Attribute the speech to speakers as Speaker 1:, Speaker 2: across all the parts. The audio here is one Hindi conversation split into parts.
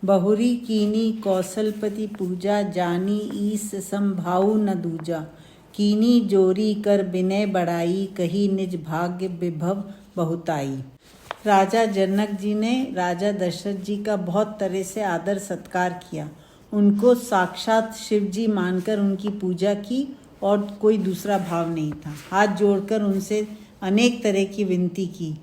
Speaker 1: बहुरी कीनी कौशलपति पूजा, जानी ईस संभाऊ न दूजा। कीनी जोरी कर विनय बढ़ाई, कही निज भाग्य विभव बहुताई। राजा जनक जी ने राजा दशरथ जी का बहुत तरह से आदर सत्कार किया। उनको साक्षात शिव जी मानकर उनकी पूजा की और कोई दूसरा भाव नहीं था। हाथ जोड़कर उनसे अनेक तरह की विनती की।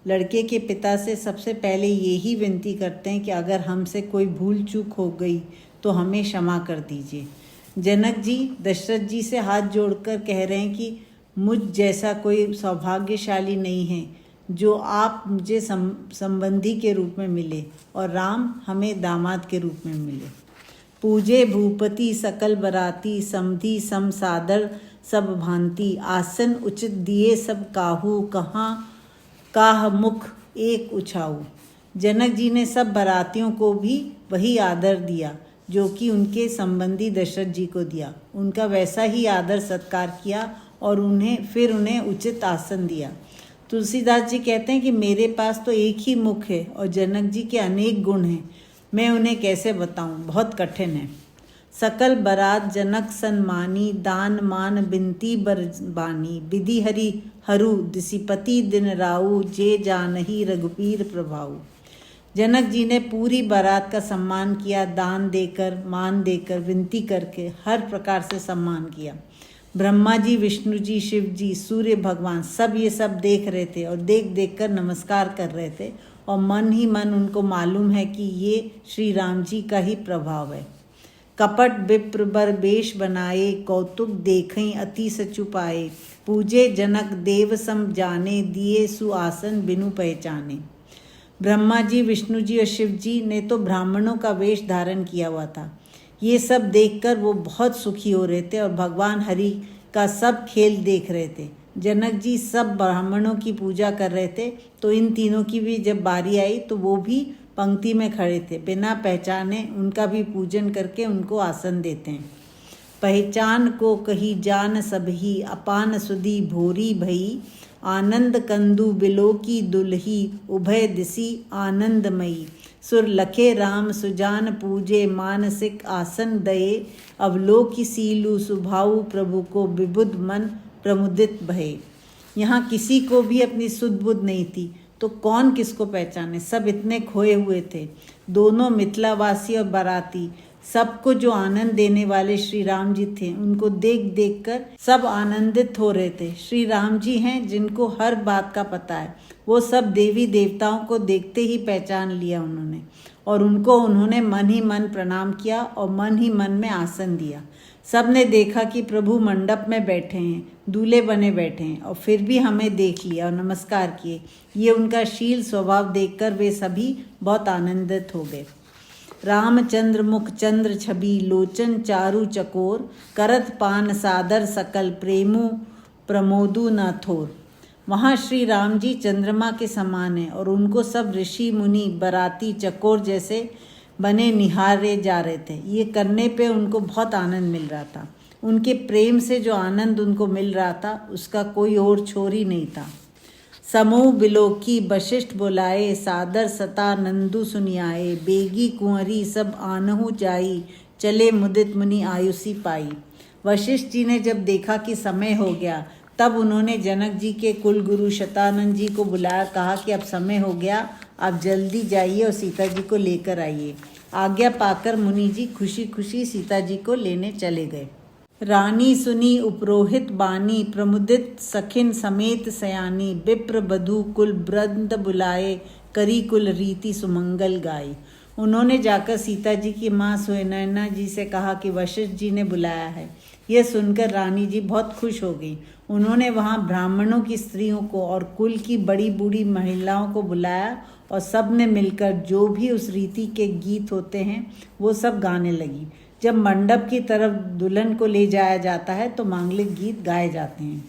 Speaker 1: लड़के के पिता से सबसे पहले यही विनती करते हैं कि अगर हमसे कोई भूल चूक हो गई तो हमें क्षमा कर दीजिए। जनक जी दशरथ जी से हाथ जोड़कर कह रहे हैं कि मुझ जैसा कोई सौभाग्यशाली नहीं है जो आप मुझे संबंधी के रूप में मिले और राम हमें दामाद के रूप में मिले। पूजे भूपति सकल बराती, समधि सम सादर सब भांति। आसन उचित दिए सब काहू, कहाँ काह मुख एक उछाऊ। जनक जी ने सब बरातियों को भी वही आदर दिया जो कि उनके संबंधी दशरथ जी को दिया। उनका वैसा ही आदर सत्कार किया और उन्हें उचित आसन दिया। तुलसीदास जी कहते हैं कि मेरे पास तो एक ही मुख है और जनक जी के अनेक गुण हैं, मैं उन्हें कैसे बताऊं, बहुत कठिन है। सकल बरात जनक सन्मानी, दान मान बिनती बरबानी। विधि हरि हरू दिसिपति दिन राऊ, जे जानही रघुपीर प्रभाऊ। जनक जी ने पूरी बारात का सम्मान किया, दान देकर, मान देकर, विनती करके हर प्रकार से सम्मान किया। ब्रह्मा जी, विष्णु जी, शिव जी, सूर्य भगवान सब ये सब देख रहे थे और देख देख कर नमस्कार कर रहे थे और मन ही मन उनको मालूम है कि ये श्री राम जी का ही प्रभाव है। कपट विप्र बर बेश बनाए, कौतुक देखई अति सचु पाए। पूजे जनक देव सम जाने, दिए सुआसन बिनु पहचाने। ब्रह्मा जी, विष्णु जी और शिव जी ने तो ब्राह्मणों का वेश धारण किया हुआ था। ये सब देखकर वो बहुत सुखी हो रहे थे और भगवान हरि का सब खेल देख रहे थे। जनक जी सब ब्राह्मणों की पूजा कर रहे थे तो इन तीनों की भी जब बारी आई तो वो भी पंक्ति में खड़े थे। बिना पहचाने उनका भी पूजन करके उनको आसन देते हैं। पहचान को कही जान सबही, अपान सुधी भोरी भई। आनंद कंदु बिलो की दुलही, उभय दिसी आनंदमयी। सुर लखे राम सुजान पूजे, मानसिक आसन दये। अवलोकि सीलु सुभाऊ, प्रभु को विबुध मन प्रमुदित भये। यहाँ किसी को भी अपनी सुध बुध नहीं थी तो कौन किसको पहचाने, सब इतने खोए हुए थे। दोनों मिथिलावासी और बाराती सबको जो आनंद देने वाले श्री राम जी थे उनको देख देख कर सब आनंदित हो रहे थे। श्री राम जी हैं जिनको हर बात का पता है। वो सब देवी देवताओं को देखते ही पहचान लिया उन्होंने और उन्होंने मन ही मन प्रणाम किया और मन ही मन में आसन दिया। सब ने देखा कि प्रभु मंडप में बैठे हैं, दूल्हे बने बैठे हैं और फिर भी हमें देख लिया और नमस्कार किए। ये उनका शील स्वभाव देखकर वे सभी बहुत आनंदित हो गए। रामचंद्र मुख चंद्र छवि, लोचन चारु चकोर। करत पान सादर सकल, प्रेमु प्रमोदु न थोर। वहाँ श्री राम जी चंद्रमा के समान हैं और उनको सब ऋषि मुनि बाराती चकोर जैसे बने निहारे जा रहे थे। ये करने पे उनको बहुत आनंद मिल रहा था। उनके प्रेम से जो आनंद उनको मिल रहा था उसका कोई और छोर ही नहीं था। समूह बिलोकी वशिष्ठ बुलाए, सादर सता नंदु सुनियाए। बेगी कुंवरी सब आनहु जाई, चले मुदित मुनि आयुषी पाई। वशिष्ठ जी ने जब देखा कि समय हो गया तब उन्होंने जनक जी के कुल गुरु शतानंद जी को बुलाया, कहा कि अब समय हो गया, आप जल्दी जाइए और सीता जी को लेकर आइए। आज्ञा पाकर मुनि जी खुशी खुशी सीता जी को लेने चले गए। रानी सुनी उपरोहित बानी, प्रमुदित सखिन समेत सयानी। विप्र बधू कुल वृंद बुलाए, करी कुल रीति सुमंगल गाए। उन्होंने जाकर सीता जी की माँ सुनैना जी से कहा कि वशिष्ठ जी ने बुलाया है। यह सुनकर रानी जी बहुत खुश हो गई। उन्होंने वहाँ ब्राह्मणों की स्त्रियों को और कुल की बड़ी बूढ़ी महिलाओं को बुलाया और सब ने मिलकर जो भी उस रीति के गीत होते हैं वो सब गाने लगी। जब मंडप की तरफ दुल्हन को ले जाया जाता है तो मांगलिक गीत गाए जाते हैं।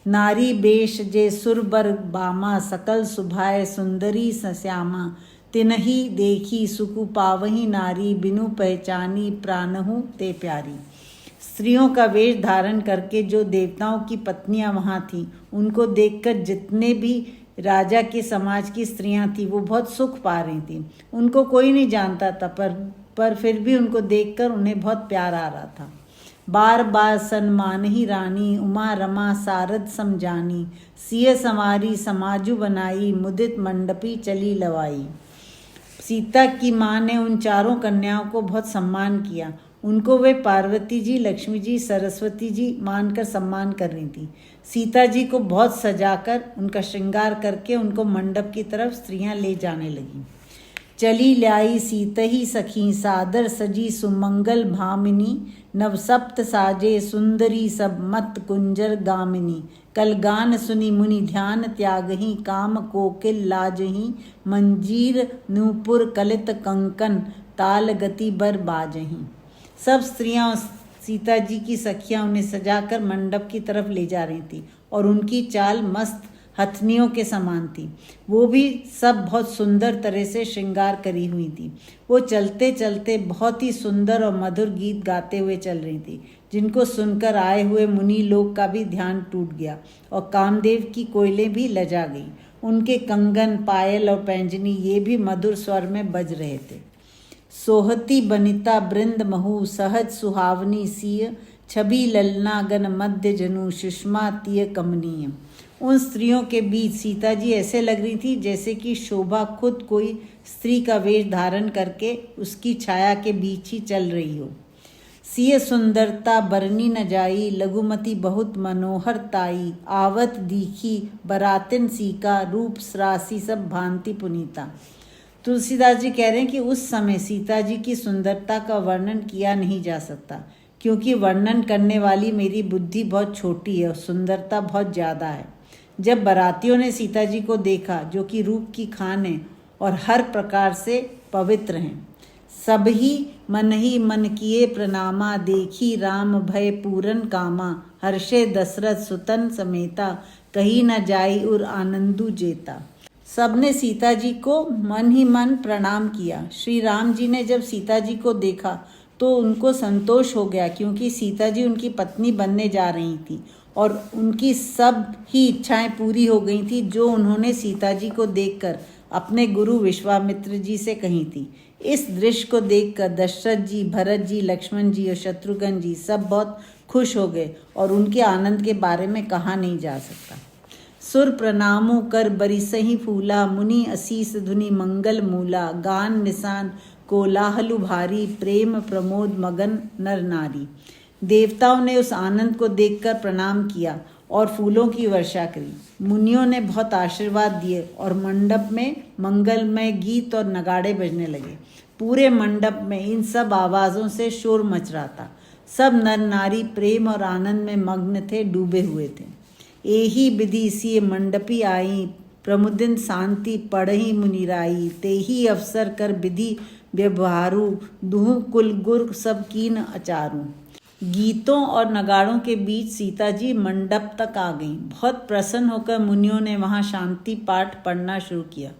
Speaker 1: नारी बेश जे सुरबर बामा, सकल सुभाय सुंदरी श्यामा। तिनहि देखी सुकु पावही नारी, बिनु पहचानी प्राणहु ते प्यारी। स्त्रियों का वेश धारण करके जो देवताओं की पत्नियां वहाँ थीं उनको देखकर जितने भी राजा के समाज की स्त्रियां थी, वो बहुत सुख पा रही थी। उनको कोई नहीं जानता था, पर फिर भी उनको देखकर उन्हें बहुत प्यार आ रहा था। बार बार सन्मान ही रानी, उमा रमा सारद समझानी, सिय संवारी समाजु बनाई, मुदित मंडपी चली लवाई। सीता की माँ ने उन चारों कन्याओं को बहुत सम्मान किया। उनको वे पार्वती जी, लक्ष्मी जी, सरस्वती जी मानकर सम्मान कर रही थी। सीता जी को बहुत सजाकर, उनका श्रृंगार करके उनको मंडप की तरफ स्त्रियां ले जाने लगी। चली लाई सीतही सखी, सादर सजी सुमंगल भामिनी, नव सप्त साजे सुंदरी सब मत कुंजर गामिनी। कल गान सुनी मुनि ध्यान त्यागही, काम कोकिल लाजही, मंजीर नूपुर कलित कंकन, ताल गति बर बाजही। सब स्त्रियां सीता जी की सखियां उन्हें सजाकर मंडप की तरफ ले जा रही थी और उनकी चाल मस्त हथनियों के समान थी। वो भी सब बहुत सुंदर तरह से श्रृंगार करी हुई थी। वो चलते चलते बहुत ही सुंदर और मधुर गीत गाते हुए चल रही थी, जिनको सुनकर आए हुए मुनि लोग का भी ध्यान टूट गया और कामदेव की कोयलें भी लजा गई। उनके कंगन, पायल और पैंजनी ये भी मधुर स्वर में बज रहे थे। सोहती बनिता बृंद महु, सहज सुहावनी सिय, छवि ललना गन मध्य जनु, सुषमा तिय कमनीय। उन स्त्रियों के बीच सीता जी ऐसे लग रही थी जैसे कि शोभा खुद कोई स्त्री का वेश धारण करके उसकी छाया के बीच ही चल रही हो। सिय सुंदरता बरनी न जाई, लघुमती बहुत मनोहर ताई, आवत दीखी बरातिन सीका, रूप सरासी सब भांति पुनीता। तुलसीदास जी कह रहे हैं कि उस समय सीता जी की सुंदरता का वर्णन किया नहीं जा सकता, क्योंकि वर्णन करने वाली मेरी बुद्धि बहुत छोटी है और सुंदरता बहुत ज़्यादा है। जब बारातियों ने सीता जी को देखा, जो कि रूप की खान है और हर प्रकार से पवित्र हैं, सब ही मन किए प्रणामा, देखी राम भय पूरन कामा, हर्षे दशरथ सुतन समेता, कहीं न जाई उर आनंदु जेता। सबने सीता जी को मन ही मन प्रणाम किया। श्री राम जी ने जब सीता जी को देखा तो उनको संतोष हो गया, क्योंकि सीता जी उनकी पत्नी बनने जा रही थी और उनकी सब ही इच्छाएं पूरी हो गई थी, जो उन्होंने सीता जी को देखकर अपने गुरु विश्वामित्र जी से कही थी। इस दृश्य को देखकर दशरथ जी, भरत जी, लक्ष्मण जी और शत्रुघ्न जी सब बहुत खुश हो गए और उनके आनंद के बारे में कहा नहीं जा सकता। सुर प्रणामो कर बरिसहि फूला, मुनि असीस धुनि मंगल मूला, गान निशान कोलाहलु भारी, प्रेम प्रमोद मगन नर नारी। देवताओं ने उस आनंद को देखकर प्रणाम किया और फूलों की वर्षा करी। मुनियों ने बहुत आशीर्वाद दिए और मंडप में मंगलमय गीत और नगाड़े बजने लगे। पूरे मंडप में इन सब आवाज़ों से शोर मच रहा था। सब नर नारी प्रेम और आनंद में मग्न थे, डूबे हुए थे। एही विधि सिय मंडपी आई, प्रमुदिन शांति पढ़ही मुनिराई, तेही अवसर कर विधि व्यवहारू, दुहु कुल गुर सब कीन अचारू। गीतों और नगाड़ों के बीच सीता जी मंडप तक आ गईं। बहुत प्रसन्न होकर मुनियों ने वहाँ शांति पाठ पढ़ना शुरू किया।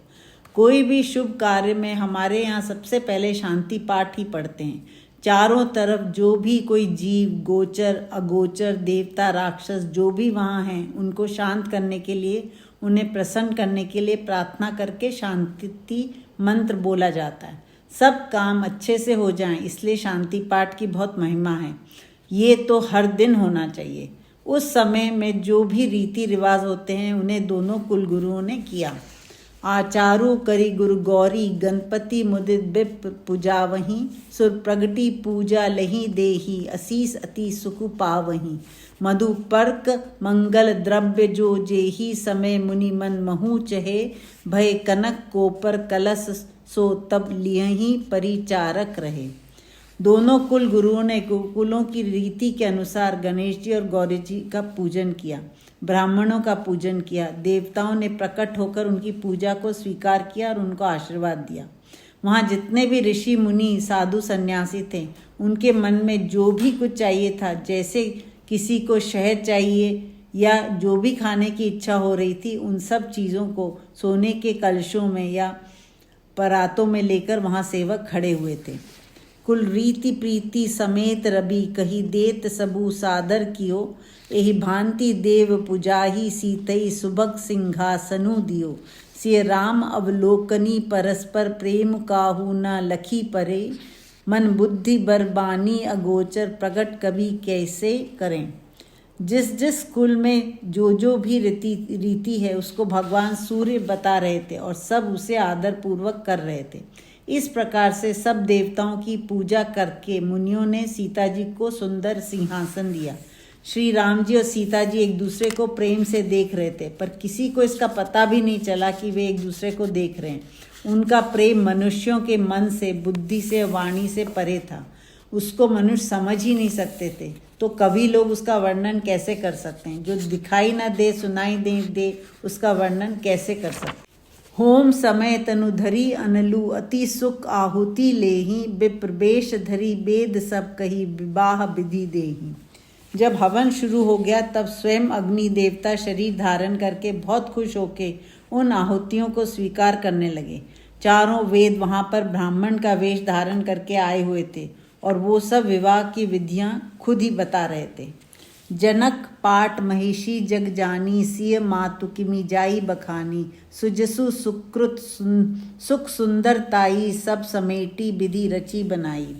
Speaker 1: कोई भी शुभ कार्य में हमारे यहाँ सबसे पहले शांति पाठ ही पढ़ते हैं। चारों तरफ जो भी कोई जीव, गोचर अगोचर, देवता राक्षस जो भी वहाँ हैं, उनको शांत करने के लिए, उन्हें प्रसन्न करने के लिए प्रार्थना करके शांति मंत्र बोला जाता है। सब काम अच्छे से हो जाएं, इसलिए शांति पाठ की बहुत महिमा है। ये तो हर दिन होना चाहिए। उस समय में जो भी रीति रिवाज होते हैं उन्हें दोनों कुल गुरुओं ने किया। आचारु करी गुरु गौरी, गणपति मुदित बिप पूजावहीं, सुर प्रगति पूजा लही देही, असीस अति सुख पावहीं। मधु पर्क मंगल द्रव्य जो जेही, समय मुनि मन महु चहे, भय कनक कोपर कलश सो तब लियही परिचारक रहे। दोनों कुल गुरुओं ने कुलों की रीति के अनुसार गणेश जी और गौरी जी का पूजन किया, ब्राह्मणों का पूजन किया। देवताओं ने प्रकट होकर उनकी पूजा को स्वीकार किया और उनको आशीर्वाद दिया। वहाँ जितने भी ऋषि मुनि साधु सन्यासी थे, उनके मन में जो भी कुछ चाहिए था, जैसे किसी को शहद चाहिए या जो भी खाने की इच्छा हो रही थी, उन सब चीज़ों को सोने के कलशों में या परातों में लेकर वहाँ सेवक खड़े हुए थे। कुल रीति प्रीति समेत रबी कही देत सबू सादर कियो एहि भांति देव पुजाही सीतई सुभग सिंहासनु दियो सिय राम अवलोकनी परस्पर प्रेम काहू न लखी परे मन बुद्धि बरबानी अगोचर प्रकट कवि कैसे करें। जिस जिस कुल में जो भी रीति है उसको भगवान सूर्य बता रहे थे और सब उसे आदर पूर्वक कर रहे थे। इस प्रकार से सब देवताओं की पूजा करके मुनियों ने सीता जी को सुंदर सिंहासन दिया। श्री राम जी और सीता जी एक दूसरे को प्रेम से देख रहे थे, पर किसी को इसका पता भी नहीं चला कि वे एक दूसरे को देख रहे हैं। उनका प्रेम मनुष्यों के मन से, बुद्धि से, वाणी से परे था। उसको मनुष्य समझ ही नहीं सकते थे, तो कवि लोग उसका वर्णन कैसे कर सकते हैं। जो दिखाई न दे, सुनाई दे उसका वर्णन कैसे कर सकते। होम समय तनु धरी अनलु अति सुख आहुति लेही विप्रवेश धरी वेद सब कही विवाह विधि देही। जब हवन शुरू हो गया तब स्वयं अग्नि देवता शरीर धारण करके बहुत खुश होके उन आहुतियों को स्वीकार करने लगे। चारों वेद वहाँ पर ब्राह्मण का वेश धारण करके आए हुए थे और वो सब विवाह की विधियां खुद ही बता रहे थे। जनक पाट महिषी जग जानी सिय मातु किमि जाई बखानी सुजसु सुकृत सुख सुंदरताई सब समेटी विधि रची बनाई।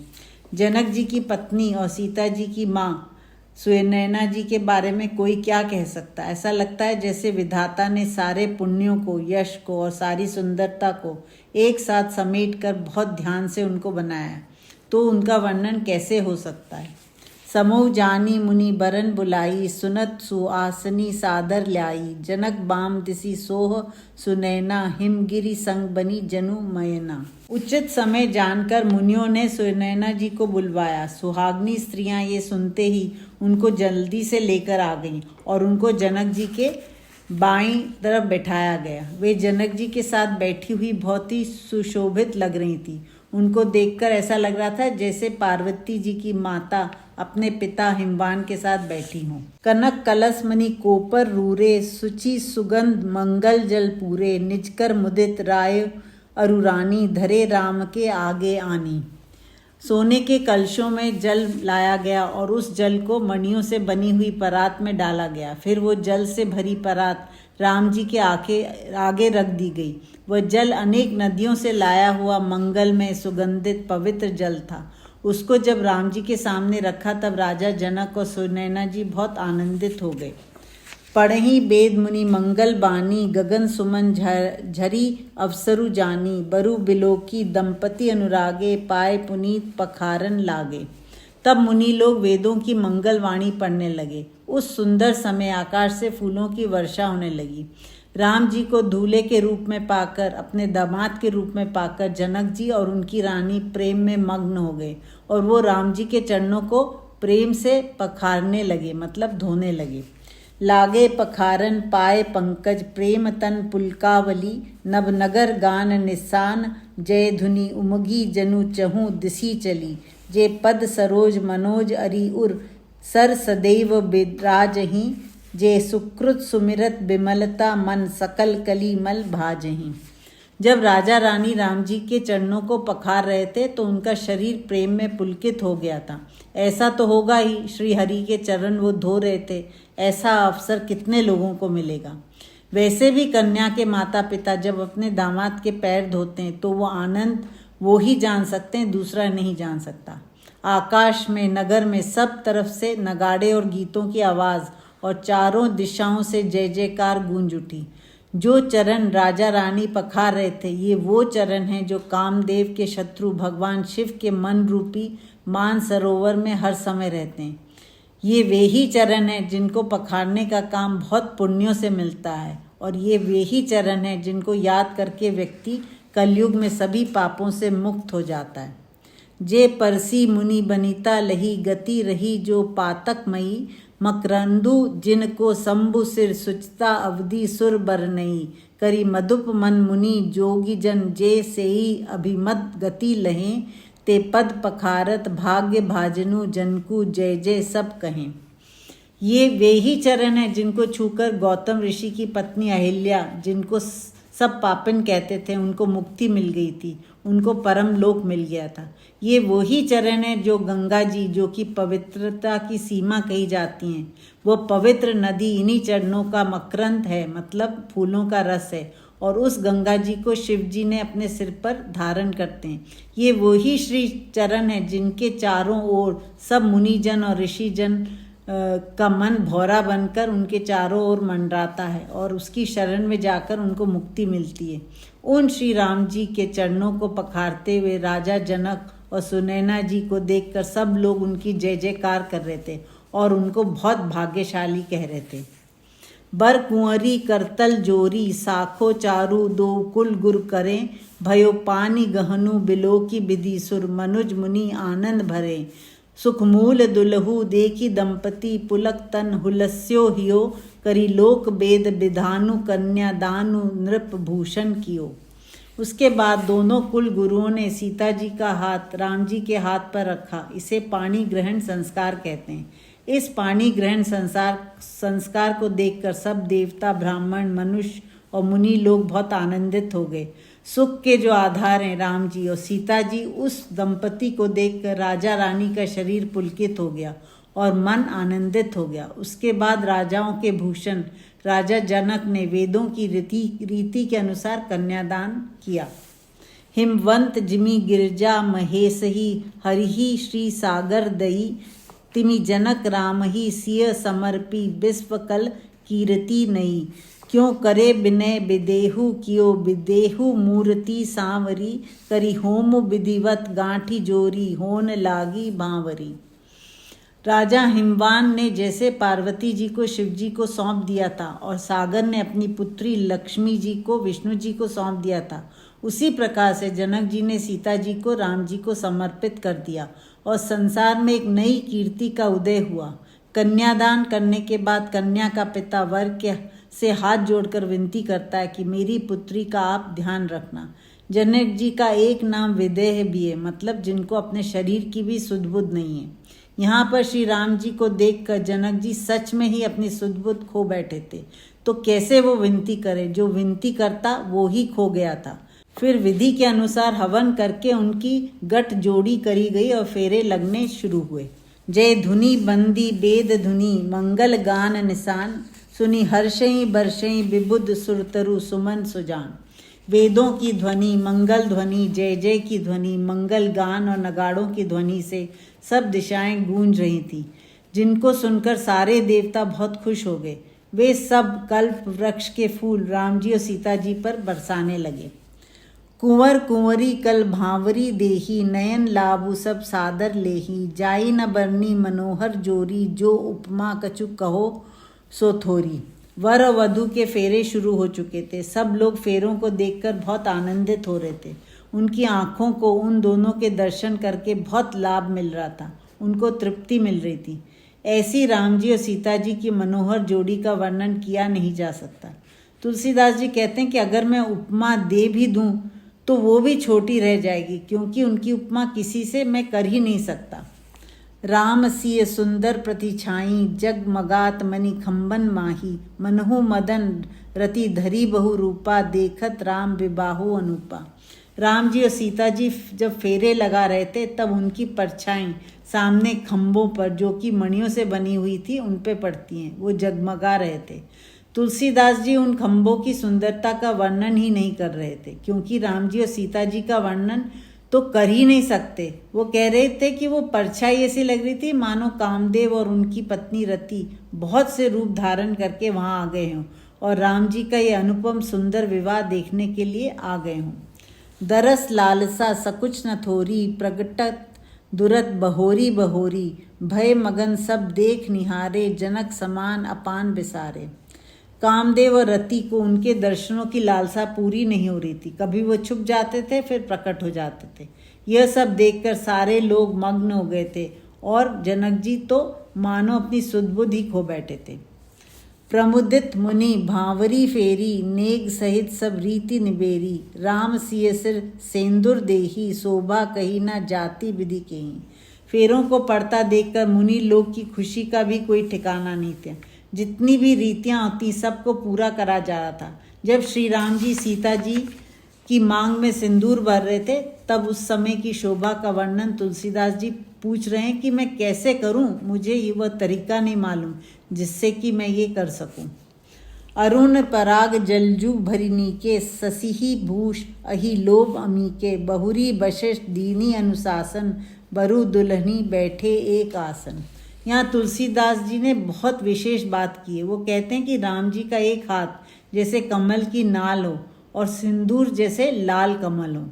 Speaker 1: जनक जी की पत्नी और सीता जी की माँ सुनैना जी के बारे में कोई क्या कह सकता है। ऐसा लगता है जैसे विधाता ने सारे पुण्यों को, यश को और सारी सुंदरता को एक साथ समेट कर बहुत ध्यान से उनको बनाया, तो उनका वर्णन कैसे हो सकता है। समूह जानी मुनि बरन बुलाई सुनत सुआसनी सादर ल्याई जनक बाम दिसी सोह सुनैना हिमगिरी संग बनी जनु मयना। उचित समय जानकर मुनियों ने सुनैना जी को बुलवाया। सुहागनी स्त्रियां ये सुनते ही उनको जल्दी से लेकर आ गईं और उनको जनक जी के बाईं तरफ बैठाया गया। वे जनक जी के साथ बैठी हुई बहुत ही सुशोभित लग रही थी। उनको देखकर ऐसा लग रहा था जैसे पार्वती जी की माता अपने पिता हिमवान के साथ बैठी हों। कनक कलश मणि कोपर रूरे सुचि सुगंध मंगल जल पूरे निजकर मुदित राय अरुरानी धरे राम के आगे आनी। सोने के कलशों में जल लाया गया और उस जल को मणियों से बनी हुई परात में डाला गया। फिर वो जल से भरी परात राम जी के आगे रख दी गई। वह जल अनेक नदियों से लाया हुआ मंगलमय सुगंधित पवित्र जल था। उसको जब राम जी के सामने रखा तब राजा जनक और सुनैना जी बहुत आनंदित हो गए। पढ़ही वेद मुनि मंगल बानी गगन सुमन झरी अवसरु जानी बरु बिलोकी दंपति अनुरागे पाए पुनीत पखारन लागे। तब मुनि लोग वेदों की मंगल वाणी पढ़ने लगे। उस सुंदर समय आकाश से फूलों की वर्षा होने लगी। राम जी को दूल्हे के रूप में पाकर, अपने दामाद के रूप में पाकर जनक जी और उनकी रानी प्रेम में मग्न हो गए और वो राम जी के चरणों को प्रेम से पखारने लगे, मतलब धोने लगे। लागे पखारन पाए पंकज प्रेम तन पुलकावली नवनगर गान निशान जय धुनि उमगी जनु चहु दिसी चली जे पद सरोज मनोज अरि उर सर सदैव बिराजही जे सुकृत सुमिरत बिमलता मन सकल कली मल भाजही। जब राजा रानी राम जी के चरणों को पखार रहे थे तो उनका शरीर प्रेम में पुलकित हो गया था। ऐसा तो होगा ही, श्री हरि के चरण वो धो रहे थे, ऐसा अवसर कितने लोगों को मिलेगा। वैसे भी कन्या के माता पिता जब अपने दामाद के पैर धोते हैं तो वो आनंद वो ही जान सकते हैं, दूसरा नहीं जान सकता। आकाश में, नगर में सब तरफ से नगाड़े और गीतों की आवाज़ और चारों दिशाओं से जय जयकार गूंज उठी। जो चरण राजा रानी पखार रहे थे ये वो चरण हैं जो कामदेव के शत्रु भगवान शिव के मन रूपी मान सरोवर में हर समय रहते हैं। ये वे ही चरण हैं जिनको पखारने का काम बहुत पुण्यों से मिलता है और ये वे ही चरण हैं जिनको याद करके व्यक्ति कलयुग में सभी पापों से मुक्त हो जाता है। जे परसी मुनि बनीता लही गति रही जो पातक मई मकरंदु जिनको शंभु सिर सुचता अवधि सुर बरनई करी मधुप मन मुनि जोगी जन जे सेई अभिमत गति लहें ते पद पखारत भाग्य भाजनु जनकु जय जय सब कहें। ये वे ही चरण हैं जिनको छूकर गौतम ऋषि की पत्नी अहिल्या, जिनको सब पापिन कहते थे उनको मुक्ति मिल गई थी, उनको परम लोक मिल गया था। ये वही चरण है जो गंगा जी, जो कि पवित्रता की सीमा कही जाती हैं, वो पवित्र नदी इन्हीं चरणों का मकरंद है, मतलब फूलों का रस है। और उस गंगा जी को शिव जी ने अपने सिर पर धारण करते हैं। ये वही श्री चरण है जिनके चारों ओर सब मुनिजन और ऋषिजन का मन भौरा बनकर उनके चारों ओर मंडराता है और उसकी शरण में जाकर उनको मुक्ति मिलती है। उन श्री राम जी के चरणों को पखारते हुए राजा जनक और सुनैना जी को देखकर सब लोग उनकी जय जयकार कर रहे थे और उनको बहुत भाग्यशाली कह रहे थे। बर कुंवरी करतल जोरी, साखो चारू दो कुल गुर करें, भयो पानी गहनु बिलो की विधि सुर, मनुज मुनि आनंद भरे। सुखमूल दुलहु देखी दंपति, पुलक तन हुलस्यो हियो, करी लोक वेद विधानु, कन्या दानु नृप भूषण कियो। उसके बाद दोनों कुल गुरुओं ने सीता जी का हाथ राम जी के हाथ पर रखा। इसे पाणी ग्रहण संस्कार कहते हैं। इस पाणी ग्रहण संस्कार को देखकर सब देवता, ब्राह्मण, मनुष्य और मुनि लोग बहुत आनंदित हो गए। सुख के जो आधार हैं राम जी और सीता जी, उस दंपति को देखकर राजा रानी का शरीर पुलकित हो गया और मन आनंदित हो गया। उसके बाद राजाओं के भूषण राजा जनक ने वेदों की रीति के अनुसार कन्यादान किया। हिमवंत जिमि गिरजा महेशही, हरिहि श्री सागर दई, तिमि जनक राम ही सिय समर्पी, विश्वकल कीर्ति नई। क्यों करे विनय विदेहु, कियो विदेहु मूर्ति सांवरी, करी होम विधिवत गांठी जोरी, होन लागी बांवरी। राजा हिमवान ने जैसे पार्वती जी को शिव जी को सौंप दिया था और सागर ने अपनी पुत्री लक्ष्मी जी को विष्णु जी को सौंप दिया था, उसी प्रकार से जनक जी ने सीता जी को राम जी को समर्पित कर दिया और संसार में एक नई कीर्ति का उदय हुआ। कन्यादान करने के बाद कन्या का पिता वर से हाथ जोड़कर विनती करता है कि मेरी पुत्री का आप ध्यान रखना। जनक जी का एक नाम विदेह भी है, मतलब जिनको अपने शरीर की भी सुध बुध नहीं है। यहाँ पर श्री राम जी को देखकर जनक जी सच में ही अपनी सुध बुध खो बैठे थे। तो कैसे वो विनती करे? जो विनती करता वो ही खो गया था। फिर विधि के अनुसार हवन करके उनकी गठ जोड़ी करी गई और फेरे लगने शुरू हुए। जय धुनि बंदी वेद धुनि, मंगल गान निशान, सुनी हर्षई बर्षई विबुध सुरतरु सुमन सुजान। वेदों की ध्वनि, मंगल ध्वनि, जय जय की ध्वनि, मंगल गान और नगाड़ों की ध्वनि से सब दिशाएं गूंज रही थी, जिनको सुनकर सारे देवता बहुत खुश हो गए। वे सब कल्प वृक्ष के फूल राम जी और सीता जी पर बरसाने लगे। कुंवर कुंवरी कल भांवरी देही, नयन लाभु सब सादर लेही, जाई न बरनी मनोहर जोरी, जो उपमा कछु कहो सो थोरी। वर और वधू के फेरे शुरू हो चुके थे। सब लोग फेरों को देखकर बहुत आनंदित हो रहे थे। उनकी आंखों को उन दोनों के दर्शन करके बहुत लाभ मिल रहा था, उनको तृप्ति मिल रही थी। ऐसी राम जी और सीता जी की मनोहर जोड़ी का वर्णन किया नहीं जा सकता। तुलसीदास जी कहते हैं कि अगर मैं उपमा दे भी दूं तो वो भी छोटी रह जाएगी, क्योंकि उनकी उपमा किसी से मैं कर ही नहीं सकता। राम सिय सुंदर प्रतिछाई, जगमगात मणि खंबन माही, मनहु मदन रति धरी बहु रूपा, देखत राम विबाहु अनूपा। राम जी और सीता जी जब फेरे लगा रहे थे तब उनकी परछाई सामने खंभों पर, जो कि मणियों से बनी हुई थी, उन पे पड़ती हैं, वो जगमगा रहे थे। तुलसीदास जी उन खंभों की सुंदरता का वर्णन ही नहीं कर रहे थे, क्योंकि राम जी और सीता जी का वर्णन तो कर ही नहीं सकते। वो कह रहे थे कि वो परछाई ऐसी लग रही थी मानो कामदेव और उनकी पत्नी रति बहुत से रूप धारण करके वहाँ आ गए हों और राम जी का ये अनुपम सुंदर विवाह देखने के लिए आ गए हों। दरस लालसा सकुच न थोरी, प्रगटत दुरत बहोरी बहोरी, भय मगन सब देख निहारे, जनक समान अपान बिसारे। कामदेव और रति को उनके दर्शनों की लालसा पूरी नहीं हो रही थी। कभी वो छुप जाते थे, फिर प्रकट हो जाते थे। यह सब देखकर सारे लोग मग्न हो गए थे और जनक जी तो मानो अपनी सुध-बुध ही खो बैठे थे। प्रमुदित मुनि भांवरी फेरी, नेग सहित सब रीति निबेरी, राम सिय सिर सेंदुर देही, शोभा कही न जाति विधि केही। फेरों को पढ़ता देखकर मुनि लोग की खुशी का भी कोई ठिकाना नहीं था। जितनी भी रीतियां होती सबको पूरा करा जा रहा था, जब श्री राम जी सीता जी की मांग में सिंदूर भर रहे थे, तब उस समय की शोभा का वर्णन तुलसीदास जी पूछ रहे हैं कि मैं कैसे करूं, मुझे ये वह तरीका नहीं मालूम जिससे कि मैं ये कर सकूं। अरुण पराग जलजू भरिनी के ससिही भूष अहि लोभ अमी के बहुरी बशिष्ठ दीनी अनुशासन बरु दुल्हनी बैठे एक आसन। यहाँ तुलसीदास जी ने बहुत विशेष बात की है। वो कहते हैं कि राम जी का एक हाथ जैसे कमल की नाल हो और सिंदूर जैसे लाल कमल हो।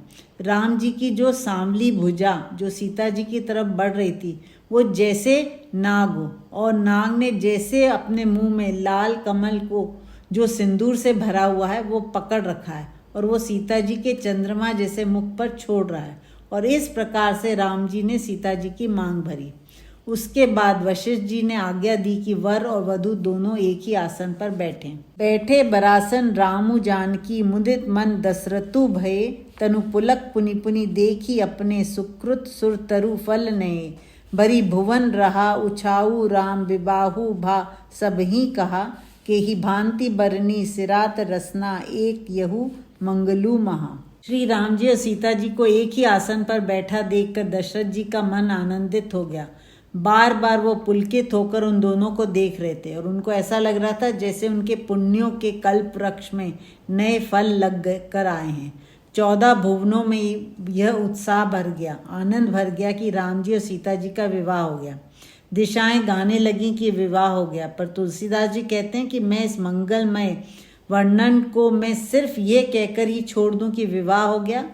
Speaker 1: राम जी की जो सांवली भुजा जो सीता जी की तरफ बढ़ रही थी वो जैसे नाग हो, और नाग ने जैसे अपने मुंह में लाल कमल को जो सिंदूर से भरा हुआ है वो पकड़ रखा है और वो सीता जी के चंद्रमा जैसे मुख पर छोड़ रहा है। और इस प्रकार से राम जी ने सीता जी की मांग भरी। उसके बाद वशिष्ठ जी ने आज्ञा दी कि वर और वधू दोनों एक ही आसन पर बैठे बरासन रामु जानकी मुदित मन दशरथु भये तनु पुलक पुनि पुनि देखी अपने सुकृत सुर तरु फल नये बरी भुवन रहा उछाऊ राम विबाहु भा सब ही कहा के ही भांति बरनी सिरात रसना एक यहू मंगलू महा। श्री राम जी और सीता जी को एक ही आसन पर बैठा देखकर दशरथ जी का मन आनंदित हो गया। बार बार वो पुलकित होकर उन दोनों को देख रहे थे और उनको ऐसा लग रहा था जैसे उनके पुण्यों के कल्प वृक्ष में नए फल लग कर आए हैं। 14 भुवनों में यह उत्साह भर गया, आनंद भर गया कि राम जी और सीता जी का विवाह हो गया। दिशाएं गाने लगी कि विवाह हो गया। पर तुलसीदास जी कहते हैं कि मैं इस मंगलमय वर्णन को मैं सिर्फ ये कहकर ही छोड़ दूं कि विवाह हो गया,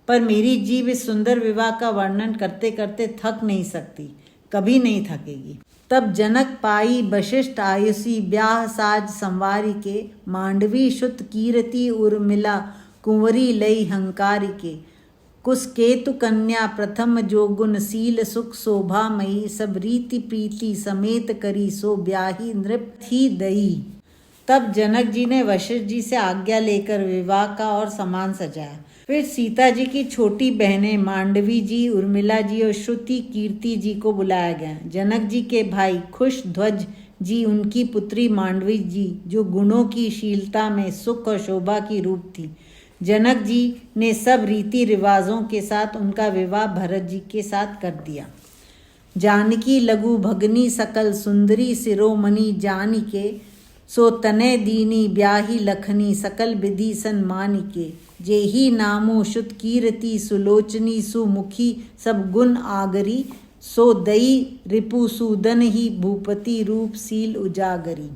Speaker 1: पर मेरी जीव इस सुंदर विवाह का वर्णन करते करते थक नहीं सकती, कभी नहीं थकेगी। तब जनक पाई वशिष्ठ आयुषी ब्याह साज संवारी के मांडवी शुत कीर्ति उर्मिला कुंवरी लई हंकारी के कुसकेतु कन्या प्रथम जो गुण शील सुख शोभा मई सब रीति प्रीति समेत करी सो ब्याही नृप थी दई। तब जनक जी ने वशिष्ठ जी से आज्ञा लेकर विवाह का और सामान सजाया। फिर सीता जी की छोटी बहनें मांडवी जी, उर्मिला जी और श्रुति कीर्ति जी को बुलाया गया। जनक जी के भाई खुश ध्वज जी, उनकी पुत्री मांडवी जी जो गुणों की शीलता में सुख और शोभा की रूप थी। जनक जी ने सब रीति रिवाजों के साथ उनका विवाह भरत जी के साथ कर दिया। जानकी लघु भगनी सकल सुंदरी शिरोमणि जानिके सो तने दीनी ब्याही लखनी सकल विधि सन्मानी के जेही नामो शुत कीर्ति सुलोचनी सुमुखी सब गुण आगरी सो दई रिपु सूदन ही भूपति रूप सील उजागरी।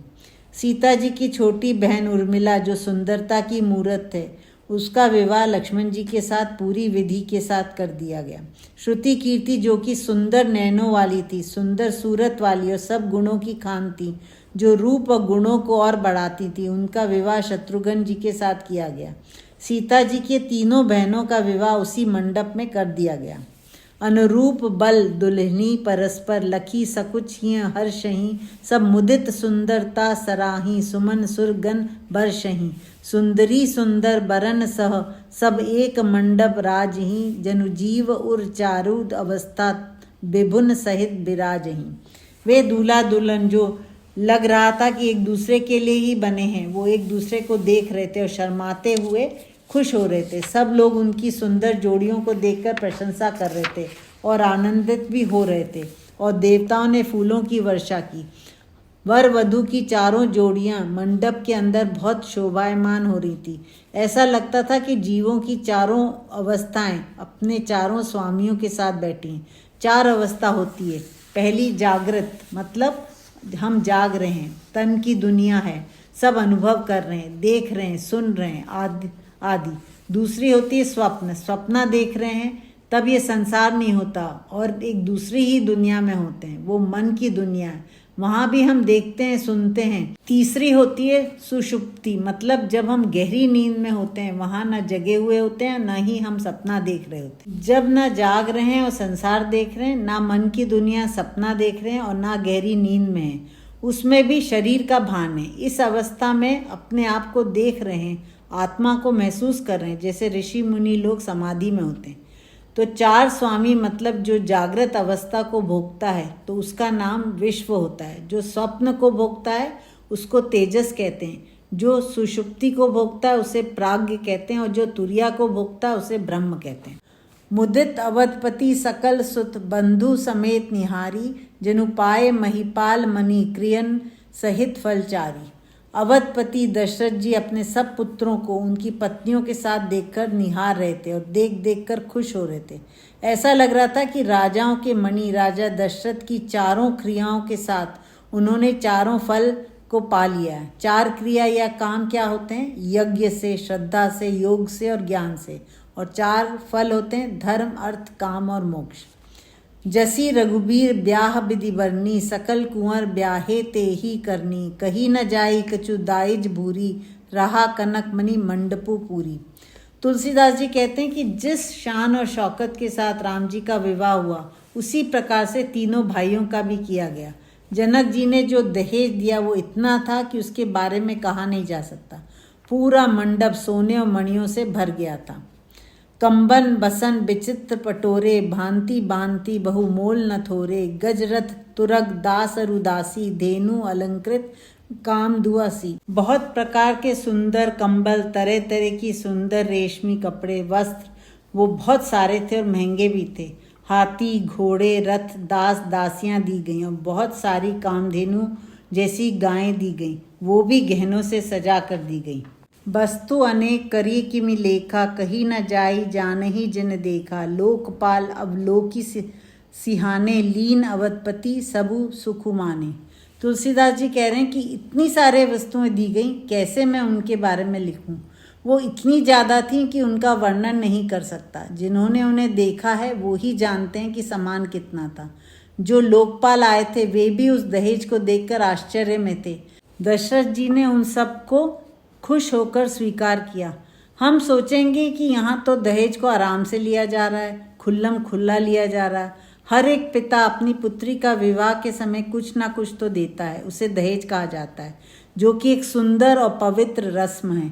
Speaker 1: सीता जी की छोटी बहन उर्मिला जो सुंदरता की मूरत है, उसका विवाह लक्ष्मण जी के साथ पूरी विधि के साथ कर दिया गया। श्रुति कीर्ति जो कि सुंदर नैनों वाली थी, सुंदर सूरत वाली और सब गुणों की खान थी, जो रूप और गुणों को और बढ़ाती थी, उनका विवाह शत्रुघ्न जी के साथ किया गया। सीता जी के तीनों बहनों का विवाह उसी मंडप में कर दिया गया। अनुरूप बल दुल्हनी परस्पर लखी सकुच ही हर्षही सब मुदित सुंदरता सराही सुमन सुरगन बरसही सुंदरी सुंदर बरन सह सब एक मंडप राजही जनुजीव उर चारु अवस्था विभुन सहित विराजही। वे दूल्हा दुल्हन जो लग रहा था कि एक दूसरे के लिए ही बने हैं, वो एक दूसरे को देख रहे थे और शर्माते हुए खुश हो रहे थे। सब लोग उनकी सुंदर जोड़ियों को देखकर प्रशंसा कर रहे थे और आनंदित भी हो रहे थे। और देवताओं ने फूलों की वर्षा की। वर वधू की चारों जोड़ियां मंडप के अंदर बहुत शोभायमान हो रही थी। ऐसा लगता था कि जीवों की चारों अवस्थाएं अपने चारों स्वामियों के साथ बैठी हैं। 4 अवस्था होती है। पहली जागृत, मतलब हम जाग रहे हैं, तन की दुनिया है, सब अनुभव कर रहे हैं, देख रहे हैं, सुन रहे हैं आदि। दूसरी होती है स्वप्न, स्वप्न देख रहे हैं, तब ये संसार नहीं होता और एक दूसरी ही दुनिया में होते हैं, वो मन की दुनिया है, वहाँ भी हम देखते हैं, सुनते हैं। तीसरी होती है सुषुप्ति, मतलब जब हम गहरी नींद में होते हैं, वहाँ न जगे हुए होते हैं, न ही हम सपना देख रहे होते हैं। जब न जाग रहे हैं और संसार देख रहे हैं, ना मन की दुनिया सपना देख रहे हैं और ना गहरी नींद में है, उसमें भी शरीर का भान है। इस अवस्था में अपने आप को देख रहे हैं, आत्मा को महसूस कर रहे हैं, जैसे ऋषि मुनि लोग समाधि में होते हैं। तो 4 स्वामी, मतलब जो जागृत अवस्था को भोगता है तो उसका नाम विश्व होता है। जो स्वप्न को भोगता है उसको तेजस कहते हैं। जो सुषुप्ति को भोगता है उसे प्राज्ञ कहते हैं, और जो तुरिया को भोगता है उसे ब्रह्म कहते हैं। मुदित अवधपति सकल सुत बंधु समेत निहारी, जनु पाए महिपाल मणि क्रियन सहित फलचारी। अवधपति दशरथ जी अपने सब पुत्रों को उनकी पत्नियों के साथ देखकर निहार रहे थे और देख देख कर खुश हो रहे थे। ऐसा लग रहा था कि राजाओं के मणि राजा दशरथ की चारों क्रियाओं के साथ उन्होंने चारों फल को पा लिया है। चार क्रिया या काम क्या होते हैं? यज्ञ से, श्रद्धा से, योग से और ज्ञान से। और चार फल होते हैं धर्म, अर्थ, काम और मोक्ष। जसी रघुबीर ब्याह विधि बरनी, सकल कुंवर ब्याहे ते ही करनी। कही न जाई कछु दाइज भूरी, रहा कनक मणि मंडपू पूरी। तुलसीदास जी कहते हैं कि जिस शान और शौकत के साथ राम जी का विवाह हुआ, उसी प्रकार से तीनों भाइयों का भी किया गया। जनक जी ने जो दहेज दिया वो इतना था कि उसके बारे में कहा नहीं जा सकता। पूरा मंडप सोने और मणियों से भर गया था। कंबन बसन विचित्र पटोरे, भांति भांति बहुमोल न थोरे। गजरथ तुरग दास रुदासी, धेनु अलंकृत काम दुआसी। बहुत प्रकार के सुंदर कंबल, तरह तरह की सुंदर रेशमी कपड़े, वस्त्र वो बहुत सारे थे और महंगे भी थे। हाथी, घोड़े, रथ, दास दासियां दी गईं और बहुत सारी कामधेनु जैसी गायें दी गईं, वो भी गहनों से सजा कर दी गईं। वस्तु अनेक करी किमि लेखा, कही न जाई जानहि जिन देखा। लोकपाल अवलोकी सिहाने, लीन अवधपति सबु सुखुमाने। तुलसीदास जी कह रहे हैं कि इतनी सारे वस्तुएं दी गई, कैसे मैं उनके बारे में लिखूं। वो इतनी ज़्यादा थी कि उनका वर्णन नहीं कर सकता। जिन्होंने उन्हें देखा है वो ही जानते हैं कि सामान कितना था। जो लोकपाल आए थे वे भी उस दहेज को देखकर आश्चर्य में थे। दशरथ जी ने उन सबको खुश होकर स्वीकार किया। हम सोचेंगे कि यहाँ तो दहेज को आराम से लिया जा रहा है, खुल्लम खुल्ला लिया जा रहा है। हर एक पिता अपनी पुत्री का विवाह के समय कुछ ना कुछ तो देता है, उसे दहेज कहा जाता है, जो कि एक सुंदर और पवित्र रस्म है।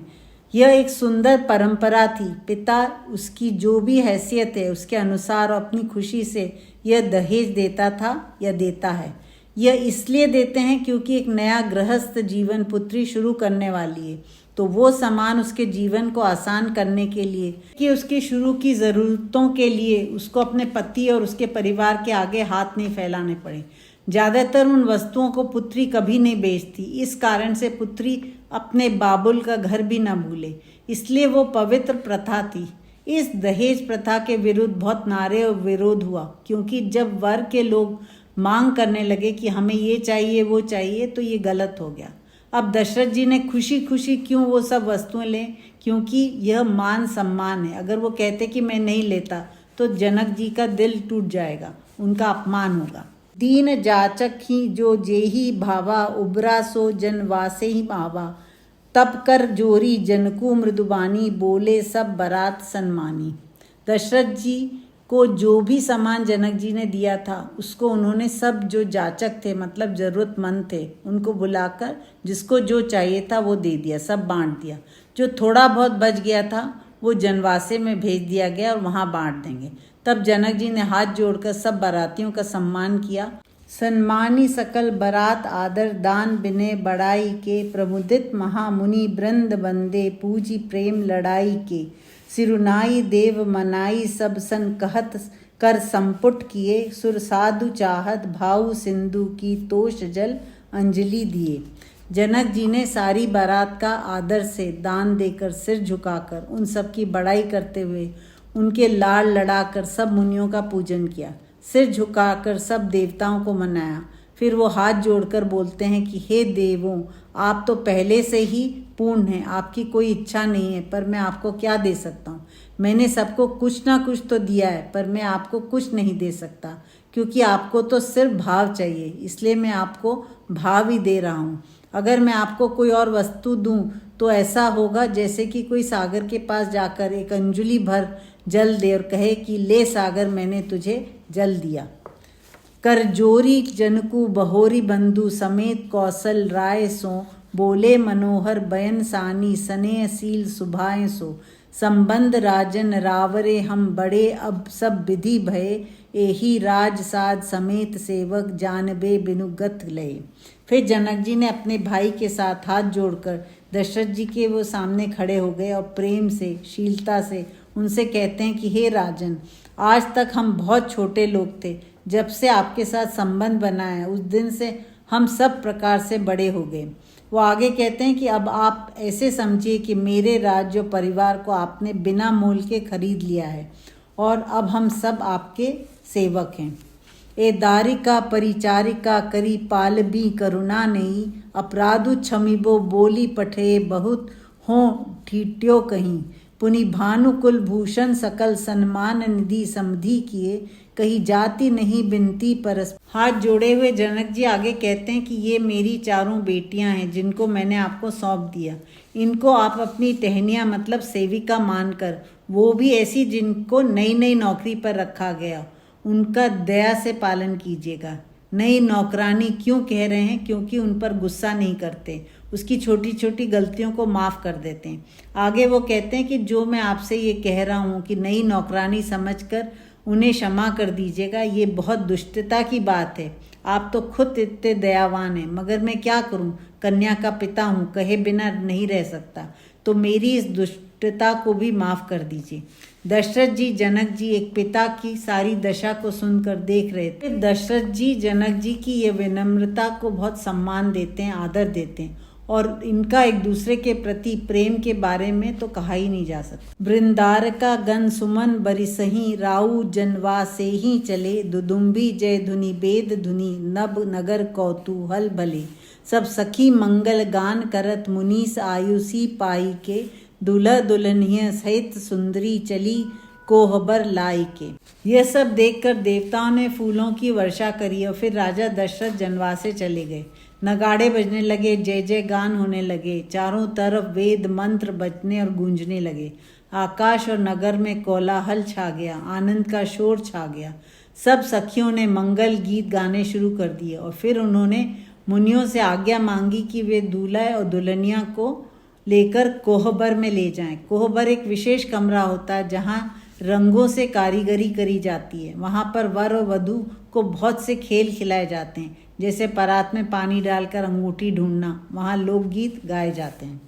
Speaker 1: यह एक सुंदर परंपरा थी। पिता उसकी जो भी हैसियत है उसके अनुसार और अपनी खुशी से यह दहेज देता था या देता है। यह इसलिए देते हैं क्योंकि एक नया गृहस्थ जीवन पुत्री शुरू करने वाली है, तो वो सामान उसके जीवन को आसान करने के लिए, कि उसके शुरू की ज़रूरतों के लिए उसको अपने पति और उसके परिवार के आगे हाथ नहीं फैलाने पड़े। ज़्यादातर उन वस्तुओं को पुत्री कभी नहीं बेचती, इस कारण से पुत्री अपने बाबुल का घर भी न भूले, इसलिए वो पवित्र प्रथा थी। इस दहेज प्रथा के विरुद्ध बहुत नारे और विरोध हुआ, क्योंकि जब वर के लोग मांग करने लगे कि हमें ये चाहिए वो चाहिए, तो ये गलत हो गया। अब दशरथ जी ने खुशी खुशी क्यों वो सब वस्तुएं लें, क्योंकि यह मान सम्मान है। अगर वो कहते कि मैं नहीं लेता तो जनक जी का दिल टूट जाएगा, उनका अपमान होगा। दीन जाचक ही जो जेही भावा, उबरा सो जनवासे ही भावा। तब कर जोरी जनकू मृदुबानी, बोले सब बरात सन्मानी। दशरथ जी को जो भी सामान जनक जी ने दिया था उसको उन्होंने सब जो जाचक थे, मतलब ज़रूरतमंद थे, उनको बुलाकर जिसको जो चाहिए था वो दे दिया, सब बांट दिया। जो थोड़ा बहुत बच गया था वो जनवासे में भेज दिया गया और वहाँ बांट देंगे। तब जनक जी ने हाथ जोड़कर सब बारातियों का सम्मान किया। सन्मानी सकल बरात आदर, दान विनय बड़ाई के। प्रमुदित महामुनि वृंद बंदे, पूजी प्रेम लड़ाई के। सिरुनाई देव मनाई सब सन कहत, कर संपुट किए। सुर साधु चाहत भाऊ सिंधु की, तोष जल अंजलि दिए। जनक जी ने सारी बारात का आदर से दान देकर, सिर झुकाकर, उन सब की बड़ाई करते हुए, उनके लाड़ लड़ाकर सब मुनियों का पूजन किया। सिर झुकाकर सब देवताओं को मनाया। फिर वो हाथ जोड़कर बोलते हैं कि हे देवों, आप तो पहले से ही पूर्ण हैं, आपकी कोई इच्छा नहीं है, पर मैं आपको क्या दे सकता हूँ। मैंने सबको कुछ ना कुछ तो दिया है, पर मैं आपको कुछ नहीं दे सकता, क्योंकि आपको तो सिर्फ भाव चाहिए, इसलिए मैं आपको भाव ही दे रहा हूँ। अगर मैं आपको कोई और वस्तु दूँ तो ऐसा होगा जैसे कि कोई सागर के पास जाकर एक अंजुलि भर जल दे और कहे कि ले सागर, मैंने तुझे जल दिया। कर जोरी जनकू बहोरी बंधु, समेत कौशल राय सो। बोले मनोहर बयन सानी, स्नेहशील सुभाए सो। संबंध राजन रावरे हम बड़े, अब सब विधि भये। एही राज साज समेत सेवक, जानबे बिनु गत लये। फिर जनक जी ने अपने भाई के साथ हाथ जोड़कर दशरथ जी के वो सामने खड़े हो गए और प्रेम से, शीलता से उनसे कहते हैं कि हे राजन, आज तक हम बहुत छोटे लोग थे, जब से आपके साथ संबंध बना है उस दिन से हम सब प्रकार से बड़े हो गए। वो आगे कहते हैं कि अब आप ऐसे समझिए कि मेरे राज्य और परिवार को आपने बिना मोल के खरीद लिया है और अब हम सब आपके सेवक हैं। ए दारिका परिचारिका करी पालबी करुणा नहीं, अपराधु क्षमिबो बोली पठे बहुत हो ठीट्यो कहीं, पुनि भानुकुल भूषण सकल सन्मान निधि समधि किए, कहीं जाति नहीं बिनती परस। हाथ जोड़े हुए जनक जी आगे कहते हैं कि ये मेरी चारों बेटियां हैं जिनको मैंने आपको सौंप दिया। इनको आप अपनी टहनियाँ मतलब सेविका मानकर, वो भी ऐसी जिनको नई नई नौकरी पर रखा गया, उनका दया से पालन कीजिएगा। नई नौकरानी क्यों कह रहे हैं? क्योंकि उन पर गुस्सा नहीं करते, उसकी छोटी छोटी गलतियों को माफ़ कर देते हैं। आगे वो कहते हैं कि जो मैं आपसे ये कह रहा हूँ कि नई नौकरानी समझकर उन्हें क्षमा कर दीजिएगा, ये बहुत दुष्टता की बात है। आप तो खुद इतने दयावान हैं, मगर मैं क्या करूँ, कन्या का पिता हूँ, कहे बिना नहीं रह सकता, तो मेरी इस दुष्टता को भी माफ़ कर दीजिए। दशरथ जी जनक जी एक पिता की सारी दशा को सुनकर देख रहे थे। दशरथ जी जनक जी की ये विनम्रता को बहुत सम्मान देते हैं, आदर देते हैं, और इनका एक दूसरे के प्रति प्रेम के बारे में तो कहा ही नहीं जा सकता। वृंदारका गण सुमन बरिसही, राउ जनवा से ही चले, दुदुम्बी जय धुनि बेद धुनि, नभ नगर कौतूहल भले, सब सखी मंगल गान करत, मुनीस आयुषी पाई के, दुल्हा दुल्हनिया सहित सुंदरी चली, कोहबर लाई के। यह सब देखकर देवताओं ने फूलों की वर्षा करी और फिर राजा दशरथ जनवास से चले गए। नगाड़े बजने लगे, जय जय गान होने लगे, चारों तरफ वेद मंत्र बजने और गूंजने लगे। आकाश और नगर में कोलाहल छा गया, आनंद का शोर छा गया। सब सखियों ने मंगल गीत गाने शुरू कर दिए और फिर उन्होंने मुनियों से आज्ञा मांगी कि वे दूल्हा और दुल्हनिया को लेकर कोहबर में ले जाएं। कोहबर एक विशेष कमरा होता है जहाँ रंगों से कारीगरी करी जाती है। वहाँ पर वर और वधू को बहुत से खेल खिलाए जाते हैं, जैसे परात में पानी डालकर अंगूठी ढूंढना। वहाँ लोकगीत गाए जाते हैं।